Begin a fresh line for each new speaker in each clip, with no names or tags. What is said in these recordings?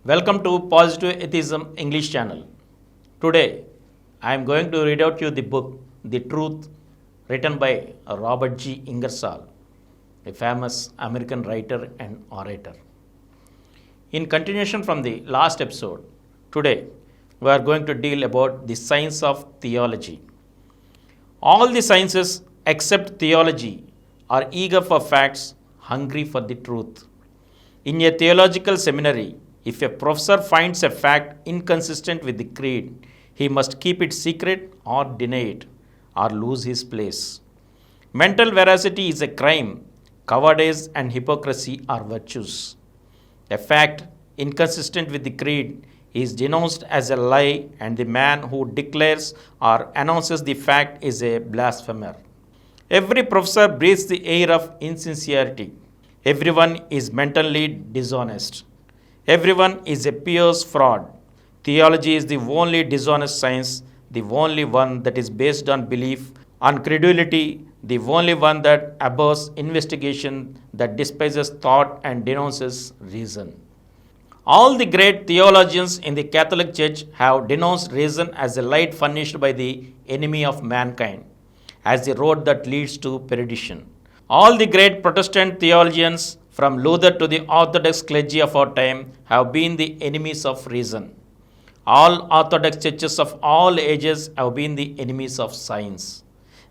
Welcome to Positive Atheism English channel. Today, I am going to read out to you the book The Truth, written by Robert G. Ingersoll, a famous American writer and orator. In continuation from the last episode, today we are going to deal about the science of theology. All the sciences except theology are eager for facts, hungry for the truth. In a theological seminary, if a professor finds a fact inconsistent with the creed, he must keep it secret or deny it or lose his place. Mental veracity is a crime, cowardice and hypocrisy are virtues. A fact inconsistent with the creed is denounced as a lie, and the man who declares or announces the fact is a blasphemer. Every professor breathes the air of insincerity. Everyone is mentally dishonest. Everyone is a pious fraud. Theology is the only dishonest science, the only one that is based on belief, on credulity, the only one that abhors investigation, that despises thought and denounces reason. All the great theologians in the Catholic Church have denounced reason as a light furnished by the enemy of mankind, as the road that leads to perdition. All the great Protestant theologians, from Luther to the Orthodox clergy of our time, have been the enemies of reason. All Orthodox churches of all ages have been the enemies of science.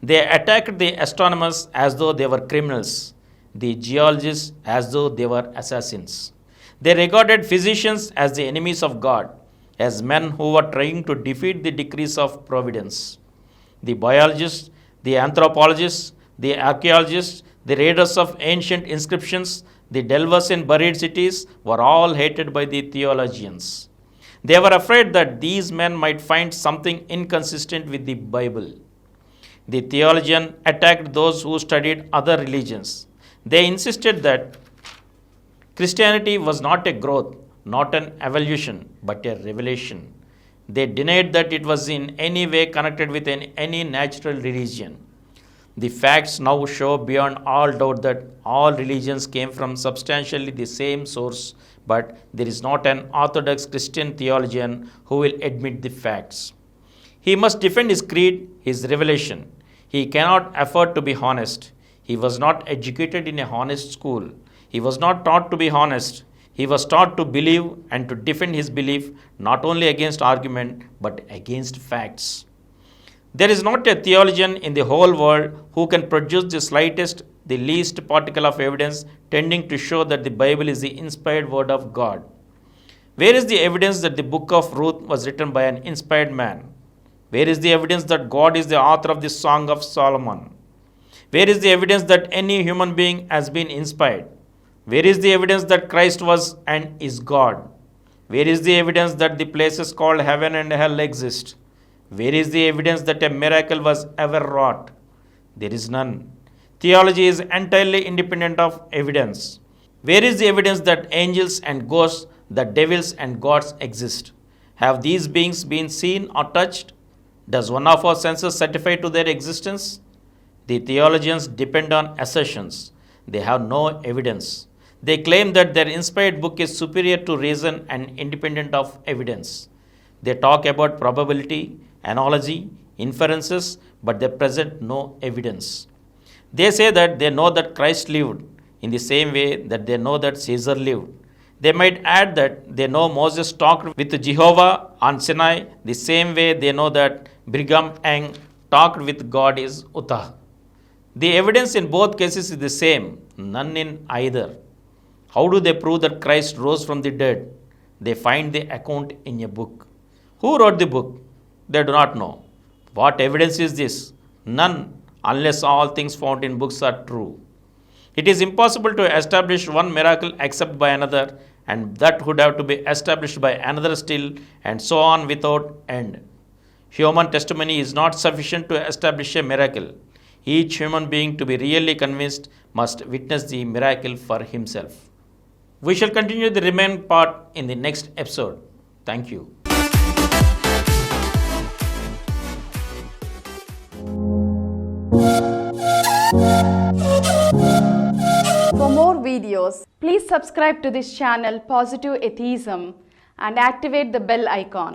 They attacked the astronomers as though they were criminals, the geologists as though they were assassins. They regarded physicians as the enemies of God, as men who were trying to defeat the decrees of providence. The biologists, the anthropologists, the archaeologists, the readers of ancient inscriptions, the delvers in buried cities were all hated by the theologians. They were afraid that these men might find something inconsistent with the Bible. The theologian attacked those who studied other religions. They insisted that Christianity was not a growth, not an evolution, but a revelation. They denied that it was in any way connected with any natural religion. The facts now show beyond all doubt that all religions came from substantially the same source, but there is not an Orthodox Christian theologian who will admit the facts. He must defend his creed, his revelation. He cannot afford to be honest. He was not educated in a honest school. He was not taught to be honest. He was taught to believe and to defend his belief not only against argument but against facts. There is not a theologian in the whole world who can produce the slightest, the least particle of evidence tending to show that the Bible is the inspired word of God. Where is the evidence that the book of Ruth was written by an inspired man? Where is the evidence that God is the author of the Song of Solomon? Where is the evidence that any human being has been inspired? Where is the evidence that Christ was and is God? Where is the evidence that the places called heaven and hell exist? Where is the evidence that a miracle was ever wrought? There is none. Theology is entirely independent of evidence. Where is the evidence that angels and ghosts, that devils and gods exist? Have these beings been seen or touched? Does one of our senses certify to their existence? The theologians depend on assertions. They have no evidence. They claim that their inspired book is superior to reason and independent of evidence. They talk about probability, analogy, inferences, but they present no evidence. They say that they know that Christ lived in the same way that they know that Caesar lived. They might add that they know Moses talked with Jehovah on Sinai the same way they know that Brigham Young talked with God is Utah. The evidence in both cases is the same, none in either. How do they prove that Christ rose from the dead? They find the account in a book. Who wrote the book? They do not know. What evidence is this? None, unless all things found in books are true. It is impossible to establish one miracle except by another, and that would have to be established by another still, and so on without end. Human testimony is not sufficient to establish a miracle. Each human being, to be really convinced, must witness the miracle for himself. We shall continue the remaining part in the next episode. Thank you.
For more videos, please subscribe to this channel Positive Atheism and activate the bell icon.